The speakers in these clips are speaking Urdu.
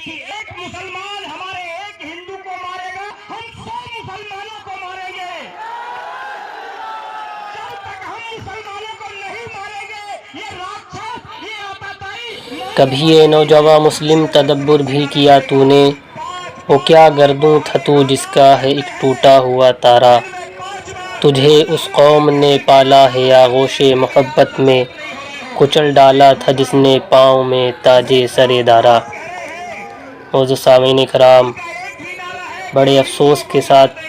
کہ ایک مسلمان ہمارے ایک ہندو کو مارے گا، ہم 100 مسلمانوں کو ماریں گے۔ جب تک ہم مسلمانوں کو نہیں ماریں گے، یہ راکشس، یہ آتاتائی کبھی یہ نوجواں مسلم تدبر بھی کیا تو نے، وہ کیا گردوں تھا تو جس کا ہے ایک ٹوٹا ہوا تارا، تجھے اس قوم نے پالا ہے آغوش محبت میں، کچل ڈالا تھا جس نے پاؤں میں تاج سر دارا۔ موضوع سامعین کرام، بڑے افسوس کے ساتھ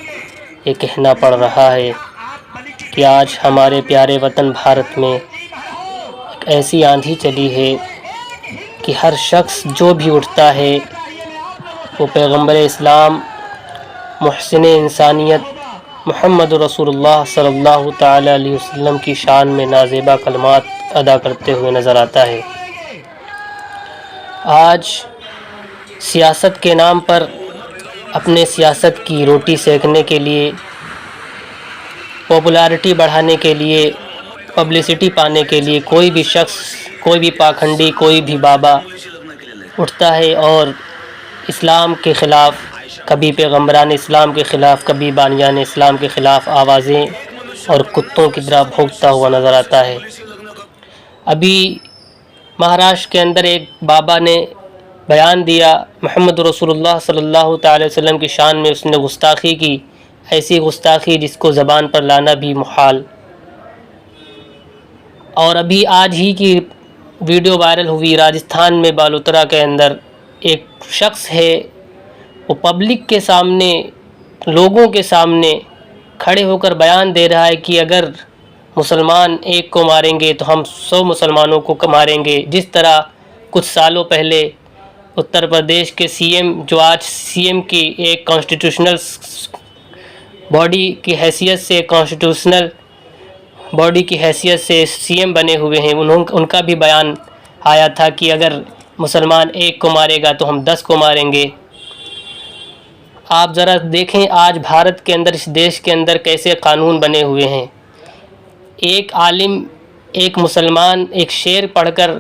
یہ کہنا پڑ رہا ہے کہ آج ہمارے پیارے وطن بھارت میں ایک ایسی آندھی چلی ہے کہ ہر شخص جو بھی اٹھتا ہے وہ پیغمبر اسلام، محسن انسانیت محمد رسول اللہ صلی اللہ تعالی علیہ وسلم کی شان میں نازیبا کلمات ادا کرتے ہوئے نظر آتا ہے۔ آج سیاست کے نام پر اپنے سیاست کی روٹی سینکنے کے لیے، پاپولیرٹی بڑھانے کے لیے، پبلسٹی پانے کے لیے کوئی بھی شخص، کوئی بھی پاکھنڈی، کوئی بھی بابا اٹھتا ہے اور اسلام کے خلاف، کبھی پیغمبران اسلام کے خلاف، کبھی بانیان اسلام کے خلاف آوازیں اور کتوں کی طرح بھونکتا ہوا نظر آتا ہے۔ ابھی مہاراشٹر کے اندر ایک بابا نے بیان دیا، محمد رسول اللہ صلی اللہ تعالی وسلم کی شان میں اس نے گستاخی کی، ایسی گستاخی جس کو زبان پر لانا بھی محال۔ اور ابھی آج ہی کی ویڈیو وائرل ہوئی، راجستھان میں بالوترا کے اندر ایک شخص ہے، وہ پبلک کے سامنے، لوگوں کے سامنے کھڑے ہو کر بیان دے رہا ہے کہ اگر مسلمان ایک کو ماریں گے تو ہم 100 مسلمانوں کو ماریں گے۔ جس طرح کچھ سالوں پہلے اتر پردیش کے سی ایم، جو آج سی ایم کی ایک کانسٹیٹیوشنل باڈی کی حیثیت سے، کانسٹیٹیوشنل باڈی کی حیثیت سے سی ایم بنے ہوئے ہیں، ان کا بھی بیان آیا تھا کہ اگر مسلمان ایک کو مارے گا تو ہم 10 کو ماریں گے۔ آپ ذرا دیکھیں آج بھارت کے اندر، اس دیش کے اندر کیسے قانون بنے ہوئے ہیں۔ ایک عالم، ایک مسلمان ایک شعر پڑھ کر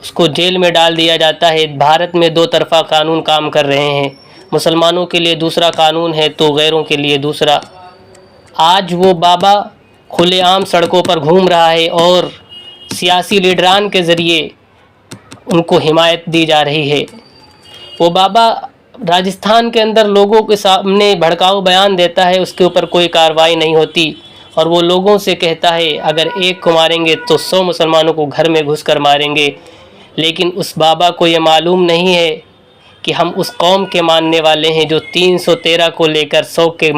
اس کو جیل میں ڈال دیا جاتا ہے۔ بھارت میں 2 طرفہ قانون کام کر رہے ہیں، مسلمانوں کے لیے دوسرا قانون ہے تو غیروں کے لیے دوسرا۔ آج وہ بابا کھلے عام سڑکوں پر گھوم رہا ہے اور سیاسی لیڈران کے ذریعے ان کو حمایت دی جا رہی ہے۔ وہ بابا راجستھان کے اندر لوگوں کے سامنے بھڑکاؤ بیان دیتا ہے، اس کے اوپر کوئی کارروائی نہیں ہوتی، اور وہ لوگوں سے کہتا ہے اگر ایک کو ماریں گے تو 100 مسلمانوں کو گھر میں گھس کر ماریں گے۔ لیکن اس بابا کو یہ معلوم نہیں ہے کہ ہم اس قوم کے ماننے والے ہیں جو 313 کو لے کر 100 کے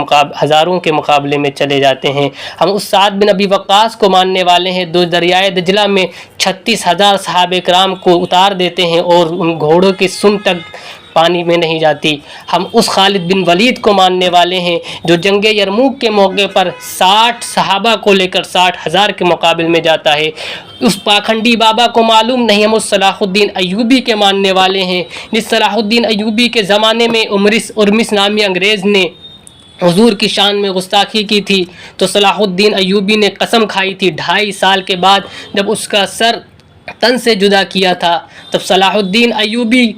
ہزاروں کے مقابلے میں چلے جاتے ہیں۔ ہم اس سعد بن ابی وقاص کو ماننے والے ہیں جو دریائے دجلہ میں 36,000 صحابہ کرام کو اتار دیتے ہیں اور ان گھوڑوں کی سم تک پانی میں نہیں جاتی۔ ہم اس خالد بن ولید کو ماننے والے ہیں جو جنگ یرموک کے موقع پر 60 صحابہ کو لے کر 60,000 کے مقابل میں جاتا ہے۔ اس پاکھنڈی بابا کو معلوم نہیں ہم اس صلاح الدین ایوبی کے ماننے والے ہیں، جس صلاح الدین ایوبی کے زمانے میں ارمس نامی انگریز نے حضور کی شان میں گستاخی کی تھی تو صلاح الدین ایوبی نے قسم کھائی تھی 2.5 سال کے بعد جب اس کا سر تن سے جدا کیا تھا، تب صلاح الدین ایوبی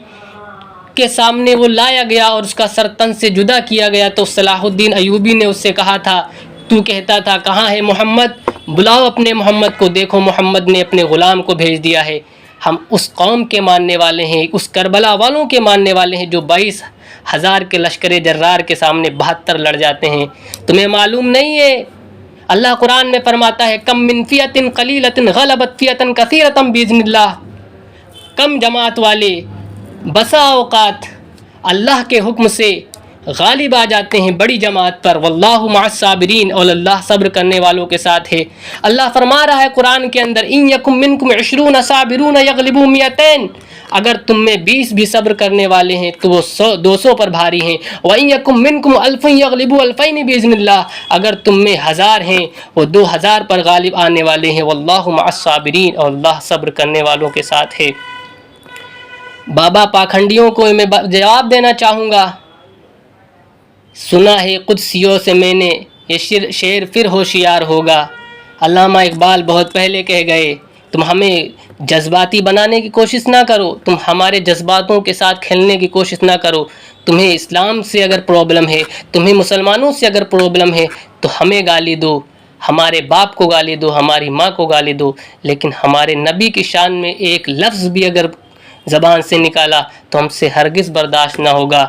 کے سامنے وہ لایا گیا اور اس کا سر تن سے جدا کیا گیا تو صلاح الدین ایوبی نے اس سے کہا تھا، تو کہتا تھا کہاں ہے محمد، بلاؤ اپنے محمد کو، دیکھو محمد نے اپنے غلام کو بھیج دیا ہے۔ ہم اس قوم کے ماننے والے ہیں، اس کربلا والوں کے ماننے والے ہیں جو 22,000 کے لشکر جرار کے سامنے 72 لڑ جاتے ہیں۔ تمہیں معلوم نہیں ہے؟ اللہ قرآن میں فرماتا ہے کم من فیۃ قلیلۃ غلبت فیۃ کثیرۃ باذن اللہ، کم جماعت والے بسا اوقات اللہ کے حکم سے غالب آ جاتے ہیں بڑی جماعت پر، واللہ مع الصابرین، اور اللہ صبر کرنے والوں کے ساتھ ہے۔ اللہ فرما رہا ہے قرآن کے اندر ان یکم منکم 20 صابرون یغلبوا 200، اگر تم میں 20 بھی صبر کرنے والے ہیں تو وہ 200 پر بھاری ہیں۔ وَإِن يَكُن مِّنكُمْ أَلْفٌ يَغْلِبُوا أَلْفَيْنِ بِإِذْنِ اللَّهِ، اگر تم میں 1000 ہیں وہ 2000 پر غالب آنے والے ہیں۔ واللہ مع الصابرین، اور اللہ صبر کرنے والوں کے ساتھ ہے۔ بابا پاکھنڈیوں کو میں جواب دینا چاہوں گا، سنا ہے قدسیوں سے میں نے یہ شعر پھر ہوشیار ہوگا۔ علامہ اقبال بہت پہلے کہہ گئے، تم ہمیں جذباتی بنانے کی کوشش نہ کرو، تم ہمارے جذباتوں کے ساتھ کھیلنے کی کوشش نہ کرو۔ تمہیں اسلام سے اگر پرابلم ہے، تمہیں مسلمانوں سے اگر پرابلم ہے تو ہمیں گالی دو، ہمارے باپ کو گالی دو، ہماری ماں کو گالی دو، لیکن ہمارے نبی کی شان میں ایک لفظ بھی اگر زبان سے نکالا تو ہم سے ہرگز برداشت نہ ہوگا۔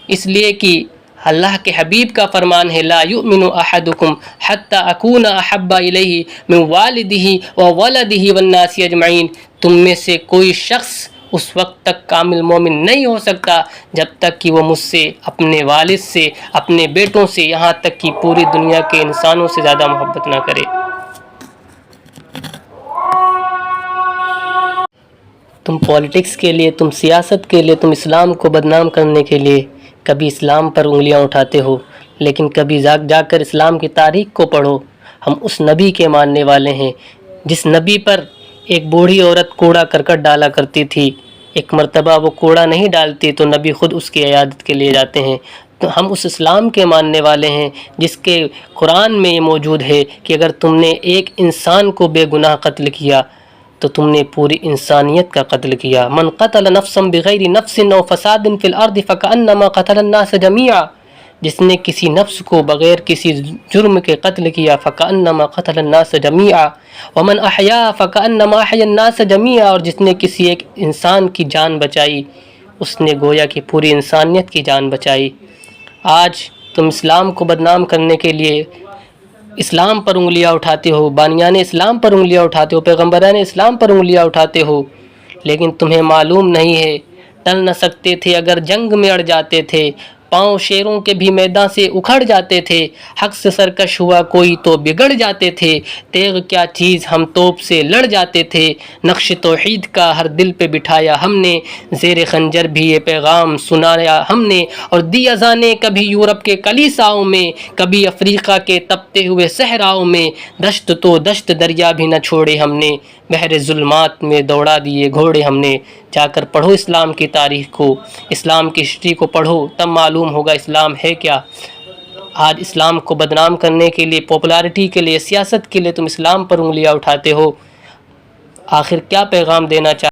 اس لیے کہ اللہ کے حبیب کا فرمان ہے لا یؤمن احدکم حتی اکون احب الیہ من والدہ وولدہ والناس اجمعین، تم میں سے کوئی شخص اس وقت تک کامل مومن نہیں ہو سکتا جب تک کہ وہ مجھ سے، اپنے والد سے، اپنے بیٹوں سے، یہاں تک کہ پوری دنیا کے انسانوں سے زیادہ محبت نہ کرے۔ تم پولیٹکس کے لیے، تم سیاست کے لیے، تم اسلام کو بدنام کرنے کے لیے کبھی اسلام پر انگلیاں اٹھاتے ہو، لیکن کبھی جا کر اسلام کی تاریخ کو پڑھو۔ ہم اس نبی کے ماننے والے ہیں جس نبی پر ایک بوڑھی عورت کوڑا کرکٹ ڈالا کرتی تھی، ایک مرتبہ وہ کوڑا نہیں ڈالتی تو نبی خود اس کی عیادت کے لیے جاتے ہیں۔ تو ہم اس اسلام کے ماننے والے ہیں جس کے قرآن میں یہ موجود ہے کہ اگر تم نے ایک انسان کو بے گناہ قتل کیا تو تم نے پوری انسانیت کا قتل کیا۔ من قتل نفسا بغیر نفس او فساد فی الارض فکأنما قتل الناس جميعا، جس نے کسی نفس کو بغیر کسی جرم کے قتل کیا فکأنما قتل الناس جميعا ومن احیا فکأنما احیا الناس جميعا، اور جس نے کسی ایک انسان کی جان بچائی اس نے گویا کہ پوری انسانیت کی جان بچائی۔ آج تم اسلام کو بدنام کرنے کے لیے اسلام پر انگلیاں اٹھاتے ہو، بانیان اسلام پر انگلیاں اٹھاتے ہو، پیغمبران اسلام پر انگلیاں اٹھاتے ہو، لیکن تمہیں معلوم نہیں ہے ٹل نہ سکتے تھے اگر جنگ میں اڑ جاتے تھے، پاؤں شیروں کے بھی میدان سے اکھڑ جاتے تھے، حق سے سرکش ہوا کوئی تو بگڑ جاتے تھے، تیغ کیا چیز ہم توپ سے لڑ جاتے تھے، نقش توحید کا ہر دل پہ بٹھایا ہم نے، زیر خنجر بھی یہ پیغام سنایا ہم نے، اور دی اذانیں کبھی یورپ کے کلیساؤں میں، کبھی افریقہ کے تپتے ہوئے صحراؤں میں، دشت تو دشت دریا بھی نہ چھوڑے ہم نے، بحر ظلمات میں دوڑا دیے گھوڑے ہم نے۔ جا کر پڑھو اسلام کی تاریخ کو، اسلام کی ہسٹری کو پڑھو، تب معلوم ہوگا اسلام ہے کیا۔ آج اسلام کو بدنام کرنے کے لیے، پاپولارٹی کے لیے، سیاست کے لیے تم اسلام پر انگلیاں اٹھاتے ہو۔ آخر کیا پیغام دینا چاہتے